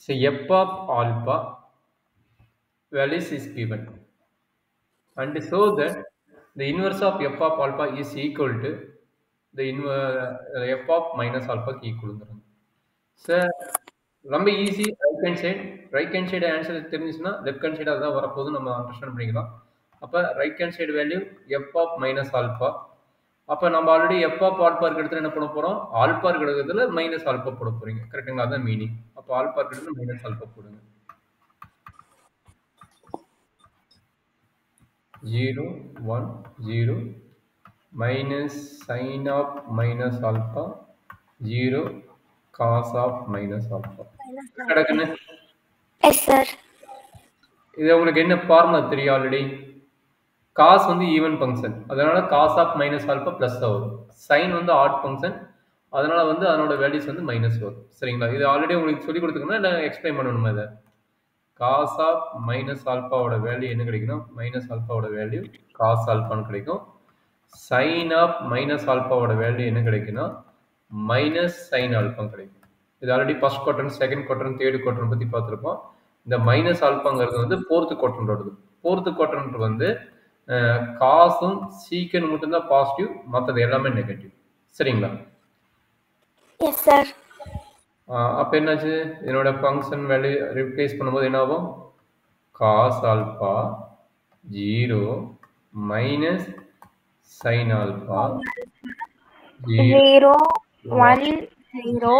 So f of alpha values is given, and so that the inverse of f of alpha is equal to the f of minus alpha equal. So ரொம்ப easy. Right hand side answer தெரிஞ்சுச்சுன்னா left hand side அதான் வரப்போகுது, நம்ம understand பண்ணிக்கலாம். அப்போ right hand side value f of minus alpha. அப்போ நம்ம already F of alpha இருக்கிற இடத்துல என்ன பண்ண போகிறோம், ஆல்பா இருக்கிற இடத்துல மைனஸ் ஆல்பா போட போகிறீங்க. கரெக்டுங்களா? அதான் மீனிங். அப்போ ஆல்பா இருக்கிற இடத்துல மைனஸ் ஆல்பா போடுங்க. 0 1 0 minus sin of minus alpha 0 cos of minus alpha. கிடக்குன்னு எஸ் சார். இது உங்களுக்கு என்ன ஃபார்முலா தெரியும் ஆல்ரெடி? காஸ் வந்து ஈவன் ஃபங்க்ஷன், அதனால cos of minus alpha plus வரும். சைன் வந்து ஆட் ஃபங்க்ஷன், அதனால வந்து அதனோட வேல்யூஸ் வந்து மைனஸ் வரும். சரிங்களா? இது ஆல்ரெடி உங்களுக்கு சொல்லி கொடுத்துக்கணும், இல்லை எக்ஸ்பிளைன் பண்ணணுமா? இதை காஸ் ஆஃப் மைனஸ் ஆல்பாவோட வேல்யூ என்ன கிடைக்குன்னா, மைனஸ் ஆல்பாவோட வேல்யூ காஸ் ஆல்பான்னு கிடைக்கும். சைன் ஆஃப் மைனஸ் ஆல்பாவோட வேல்யூ என்ன கிடைக்குன்னா, மைனஸ் சைன் ஆல்பான்னு கிடைக்கும். இது already first quadrant, second quadrant, third quadrant பற்றி பார்த்துருப்போம். இந்த மைனஸ் ஆல்பாங்கிறது வந்து ஃபோர்த்து குவாட்ரண்டோடது. ஃபோர்த்து குவாட்ரண்ட் வந்து காசும் சீக்கன் மட்டும்தான் பாசிட்டிவ், மற்றது எல்லாமே நெகட்டிவ். சரிங்களா? Yes sir. அப்போ என்னாச்சு, என்னோட ஃபங்க்ஷன் வேல்யூ ரிப்ளேஸ் பண்ணும்போது என்ன ஆகும், cos alpha 0 minus sine alpha 0 1 0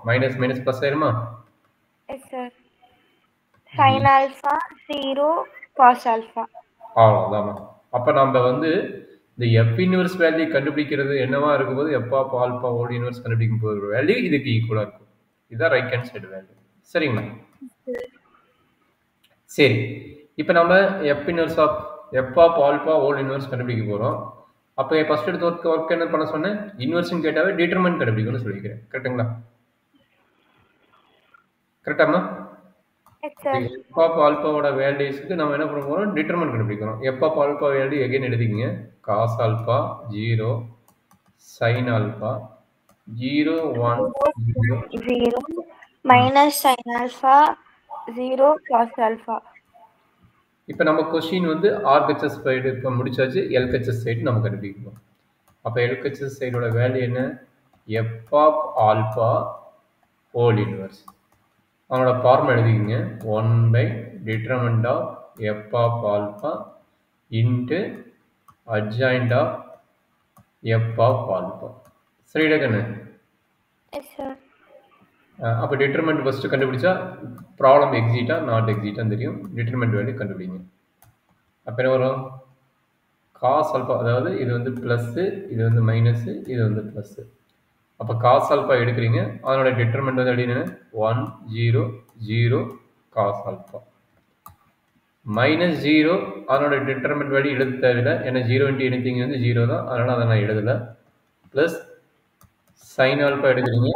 minus minus plus ஆயிருமா? Yes sir. sin alpha 0 cos alpha. அவ்வளோதான். அப்போ நம்ம வந்து இந்த எஃப் இன்வெர்ஸ் வேல்யூ கண்டுபிடிக்கிறது என்னவா இருக்கும்போது f of alpha whole inverse கண்டுபிடிக்கும் போகிற வேல்யூ இதுக்கு ஈக்குவலாக இருக்கும். இதுதான் ரைட் ஹேண்ட் சைடு வேல்யூ. சரிங்களா? சரி, இப்போ நம்ம f inverse of F of alpha whole inverse கண்டுபிடிக்க போகிறோம். அப்போ ஃபர்ஸ்ட் எடுத்து ஒர்க் என்ன பண்ண சொன்னேன், இன்வெர்ஸ்ன்னு கேட்டாவே டிட்டர்மெண்ட் கண்டுபிடிக்கணும்னு சொல்லிக்கிறேன். கரெக்டுங்களா? கரெக்டாமா? எஃப் ஆஃப் ஆல்பாவோட வேல்யூஸ்க்கு நம்ம என்ன பண்ண போகிறோம், டிட்டர்மெண்ட் கண்டுபிடிக்கிறோம். F of alpha value again எழுதிக்கிங்க. Cos alpha 0 sine alpha 0 1 0 minus sine alpha 0 cos alpha. இப்போ நம்ம கொஸ்டின் வந்து ஆர்ஹெச்எஸ் சைடு இப்போ முடிச்சாச்சு, எல்ஹெச்எஸ் சைடு நம்ம கண்டுபிடிக்கணும். அப்போ எல்ஹெச்எஸ் சைடோட வேல்யூ என்ன, f of alpha whole inverse. அவனோட ஃபார்முலா எழுதிக்கிங்க. 1/determinant of f of alpha into adjoint of f of alpha. சரிடா கண்ணு? S sir. அப்போ டிட்டர்மெண்ட் ஃபர்ஸ்ட் கண்டுபிடிச்சா ப்ராப்ளம் எக்ஸிட்டா நாட் எக்ஸிட்டான்னு தெரியும். டிட்டர்மெண்ட் வேல்யூ கண்டுபிடிங்க. அப்போ என்ன வரும், காஸ் ஆல்பா, அதாவது இது வந்து ப்ளஸ்ஸு, இது வந்து மைனஸு, இது வந்து ப்ளஸ்ஸு. அப்போ காஸ் ஆல்பா எடுக்கிறீங்க, அதனோட டிட்டர்மெண்ட் வந்து எப்படின்னு 1 0 0 காஸ் ஆல்பா மைனஸ் 0, அதனோட டிட்டர்மெண்ட் வேல்யூ எழுத தேவையில்லை, ஏன்னா 0 இன்ட்டு எனிதிங் வந்து 0 தான், அதனால் அதை நான் எழுதலை. ப்ளஸ் சைன் ஆல்பா எடுக்கிறீங்க,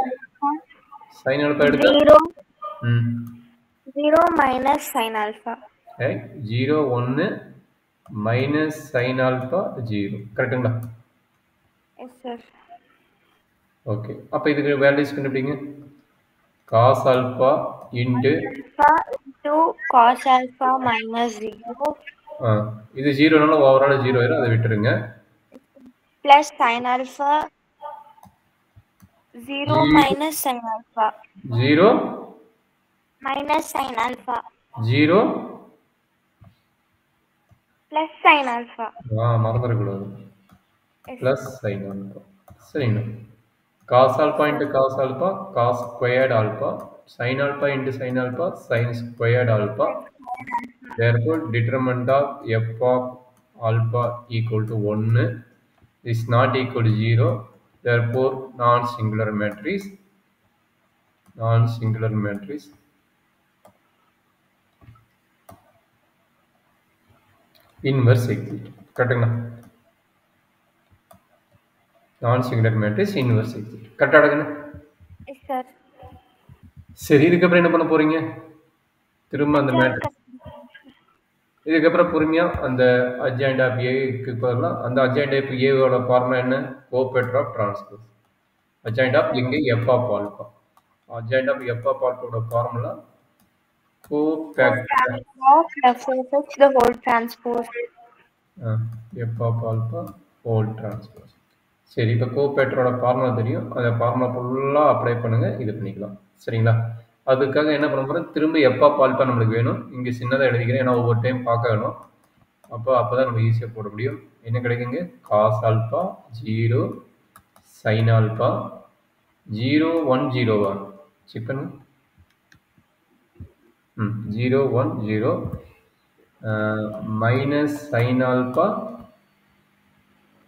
சைன் ஆல்பா எடுத்தா 0 minus sine alpha 0 1 minus sine alpha 0. கரெக்டுங்களா? Yes sir. ஓகே, அப்போ இதுக்கு வேல்யூஸ் கண்டுபிடிங்க. Cos alpha into cos alpha minus 0. இது 0னால ஓவரால் 0 ஆயிரும், அதை விட்டுருங்க. Plus sine alpha 0 minus sine alpha 0 minus sine alpha 0 plus sine alpha. மறந்துடக்கூடாது, பிளஸ் சைன் ஆல்பா. சரிங்க. Cos alpha into cos alpha cos squared alpha, sine alpha into sine alpha sine squared alpha. Therefore determinant of f of alpha equal to 1 is not equal to 0. Therefore non-singular matrix inverse exit. கரெக்டுங்களா? நான்-சிங்குலர் matrix inverse exit. கரெக்டாக எடுக்கண்ணா? Yes sir. சரி, இதுக்கப்புறம் என்ன பண்ண போறீங்க, திரும்ப அந்த matrix இதுக்கப்புறம் பொறுமையாக அந்த அட்ஜாயிண்ட் ஆஃப் ஏக்கு பதிலாக அந்த அட்ஜாயிண்ட் ஆஃப் ஏவோட ஃபார்முலா என்ன, cofactor of transpose adjoint of இங்கே F of alpha. Adjoint of F of ஆல்பாவோட formula cofactor of f of x the whole transpose. F of alpha whole transpose. சரி, இப்போ கோபேட்டரோட formula தெரியும், அந்த ஃபார்முலா ஃபுல்லாக apply பண்ணுங்கள், இது பண்ணிக்கலாம். சரிங்களா? அதுக்காக என்ன பண்ண போகிறோம், திரும்ப எஃப் ஆஃப் ஆல்பா நம்மளுக்கு வேணும். இங்கே சின்னதாக எழுதிக்கிறேன், ஏன்னா ஒவ்வொரு டைம் பார்க்க வேணும். அப்போ தான் நம்ம ஈஸியாக போட முடியும். என்ன கிடைக்குங்க? Cos alpha 0 sine alpha 0 1 0 1 check பண்ணுங்க. 0 1 0 மைனஸ் சைன் ஆல்பா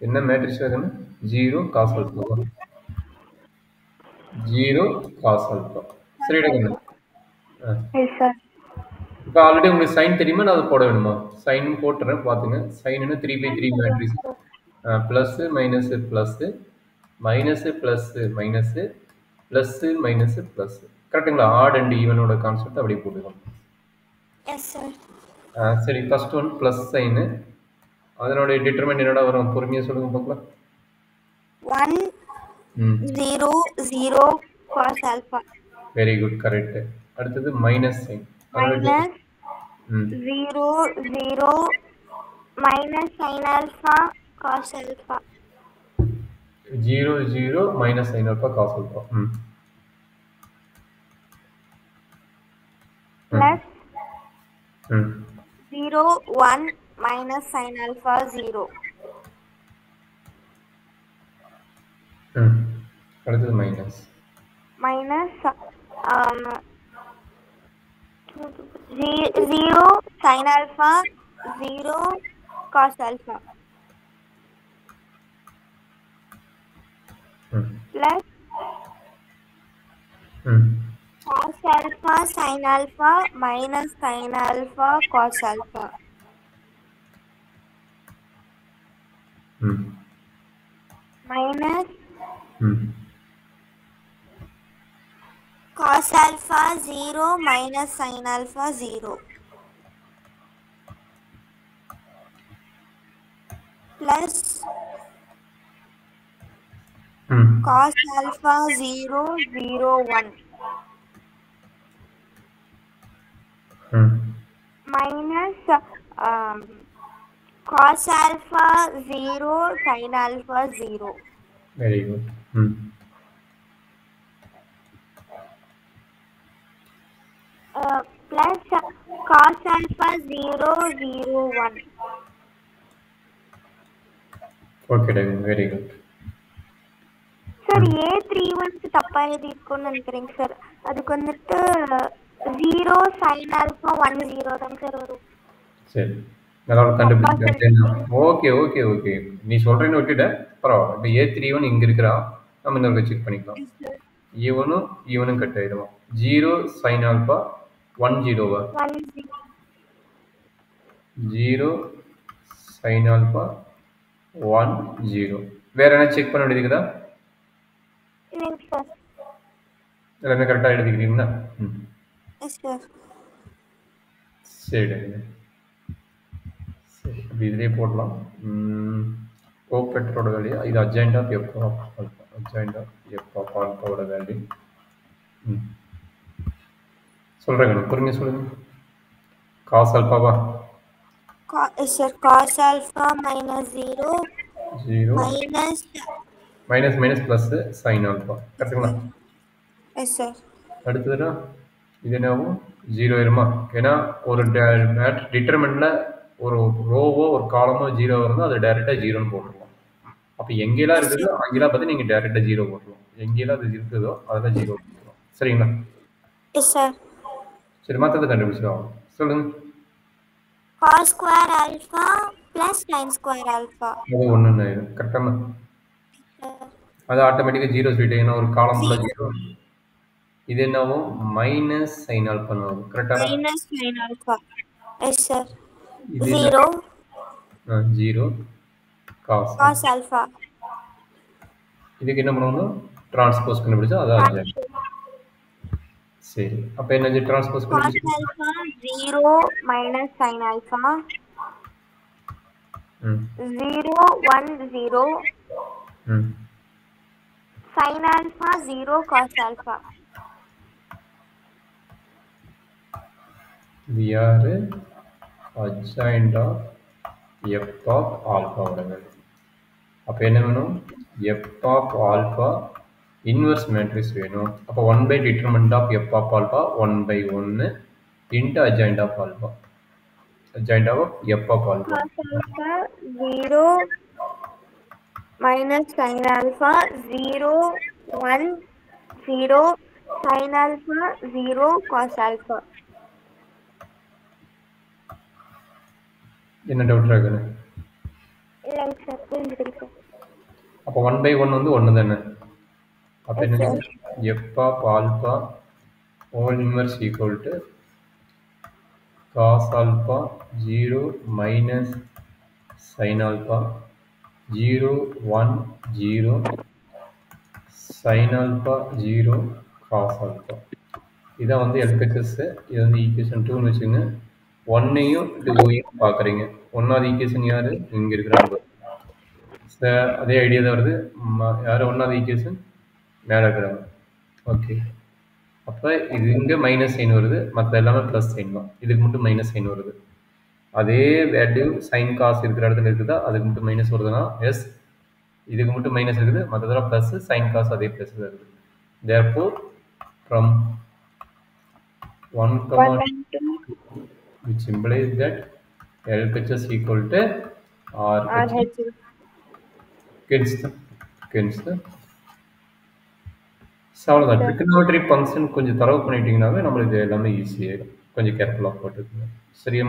என்ன மேட்ரிக்ஸ் வேணும்? 0 காஸ் ஆல்பா 0 காஸ் ஆல்பா. சரிடா கண்ணு. Yes, sir. இப்போ ஆல்ரெடி உங்களுக்கு சைன் தெரியுமா, நான் அதை போட வேணுமா? சைன் போட்டுறேன், பார்த்துங்க. Sine 3/3 matrix, plus minus plus minus plus minus plus minus plus. கரெக்டுங்களா? ஆட் அண்ட் ஈவனோட கான்செப்ட் அப்படியே போட்டுக்கலாம். Yes, sir. சரி, ஃபர்ஸ்ட் ஒன் ப்ளஸ் சைனு, அதனுடைய டிட்டர்மெண்ட் என்னடா வரும்? பொறுமையாக சொல்லுங்க பார்க்கலாம். 1 0 0 cos alpha. Very good, correct. அடுத்தது minus sign, Minus 0 0 minus sin alpha cos alpha. 0 0 minus sine alpha cos alpha. Plus 0 1 minus sin alpha 0. அடுத்தது minus Minus 0 sin alpha 0 cos alpha. Plus cos alpha sin alpha minus sin alpha cos alpha. Minus cos alpha 0 minus sin alpha 0. Plus cos alpha 0 0 1. Minus cos alpha 0 sin alpha 0. Very good. Plus cos alpha 0 0 1. Okay David, very good. Sir A31க்கு தப்பா எழுதிருக்கோன்னு நினைக்கிறேங்க sir. அதுக்கு வந்துட்டு 0 sin alpha 1 0 தாங்க sir வரும். சரி, நல்லா கண்டுபிடிச்சேன். ஓகே ஓகே ஓகே, நீ சொல்கிறேன்னு விட்டுட்டேன், பரவாயில்ல. இப்போ A31 இங்கே இருக்கிறா, நம்ம இன்னொரு செக் பண்ணிக்கலாம். ஈவனும் கட் ஆகிடுவோம். 0 சைன் ஆல்பா 1 0வா? 0 சைன் ஆல்பா 1 0. வேற என்ன செக் பண்ண வேண்டியதுக்குதா? இல்லைங்க சார். எல்லாமே கரெக்டாக எழுதிக்கிறீங்களா? Yes sir. சரி சரி, அப்படி இதிலே போடலாம். கோபெட்டரோட வேல்யூ இது adjoint of F of alpha, adjoint of F of ஆல்பாவோட வேல்யூ சொல்கிறேங்க, பொறுமையாக சொல்லுங்க. காஸ் ஆல்பாவா? Yes sir. cos alpha minus 0 minus minus plus sine alpha. கரெக்டுங்களா? Yes sir. அடுத்ததுனா இது என்னாகும்? 0 வருமா? ஏன்னா ஒரு டிட்டர்மெண்ட்ல ஒரு ரோவோ ஒரு காலமோ 0 வருதோ அது டைரெக்டாக 0ன்னு போட்டுருவோம். அப்போ எங்கெல்லாம் இருக்குதோ அங்கெல்லாம் பார்த்து நீங்கள் டைரெக்டாக 0 போட்டுருவோம். எங்கெல்லாம் அது இருக்குதோ அதெல்லாம் 0 போட்டுருவோம். சரிங்களா? Yes sir. சரி, மற்றது கண்டுபிடிச்சிடுவோம். சொல்லுங்க. cos square alpha plus sin square alpha. அது ஒன்று கரெக்டாக, அது ஆட்டோமேட்டிக்காக 0 சொல்லிட்டு, ஏன்னா ஒரு காலம் ஃபுல்லாக 0. இது என்னவும் மைனஸ் சைன் ஆல்பா ஆகும். கரெக்டா? Minus sine alpha. Yes sir. 0 cos alpha. இதுக்கு என்ன பண்ணணும்? டிரான்ஸ்போஸ் கண்டுபிடிச்சா அதான். சரி, அப்போ என்ன டிரான்ஸ்போஸ் கண்டுபிடிச்சா? cos alpha 0 minus sin alpha 0 1 0 sin alpha 0 cos alpha. இது யாரு adjoint of f of alpha வேணும். அப்போ என்ன வேணும் f of alpha inverse matrix வேணும். அப்போ 1 by determinant of f of alpha 1 by 1 into adjoint of alpha. Adjoint of f of alpha. Cos alpha 0 minus sin alpha 0 1 0 sin alpha 0 cos alpha. என்ன doubt இருக்குன்னு இல்லைங்க sir புரிஞ்சுக்கிறேன் sir. அப்போ 1 by 1 வந்து 1 தானே. அப்போ என்ன f of alpha whole inverse equal to cos alpha 0 minus sin alpha 0 1 0 sin alpha 0 cos alpha. இதான் வந்து LHS. இது வந்து ஈக்குவேஷன் 2ன்னு வச்சுங்க. 1ஐயும் 2ஐயும் பார்க்குறீங்க. ஒன்றாவது ஈக்குவேஷன் யார் இங்கே இருக்கிறாங்க. அதே ஐடியா தான் வருது. யார் ஒன்றாவது ஈக்குவேஷன் மேலே இருக்கிறாங்க. ஓகே, அப்போ இது இங்கே மைனஸ் சைன் வருது, மற்ற எல்லாமே ப்ளஸ் சைன் தான். இதுக்கு மட்டும் மைனஸ் சைன் வருது. அதே வேல்யூ சைன் காசு இருக்கிற இடத்துல இருக்குதா, அதுக்கு மட்டும் மைனஸ் வருதுன்னா எஸ். இதுக்கு மட்டும் மைனஸ் இருக்குது, மற்றதெல்லாம் ப்ளஸ். சைன் காசு அதே ப்ளஸ் தான் இருக்குது. Therefore from 1, 2 which implies that LHS equal to RHS. அவ்வளோதான். ட்ரிகோனோமெட்ரி ஃபங்க்ஷன் கொஞ்சம் தரவு பண்ணிட்டீங்கன்னாவே நம்மளுக்கு எல்லாமே ஈஸியாகிடும். கொஞ்சம் கேர்ஃபுல்லாக போட்டுக்கோங்க. சரியா?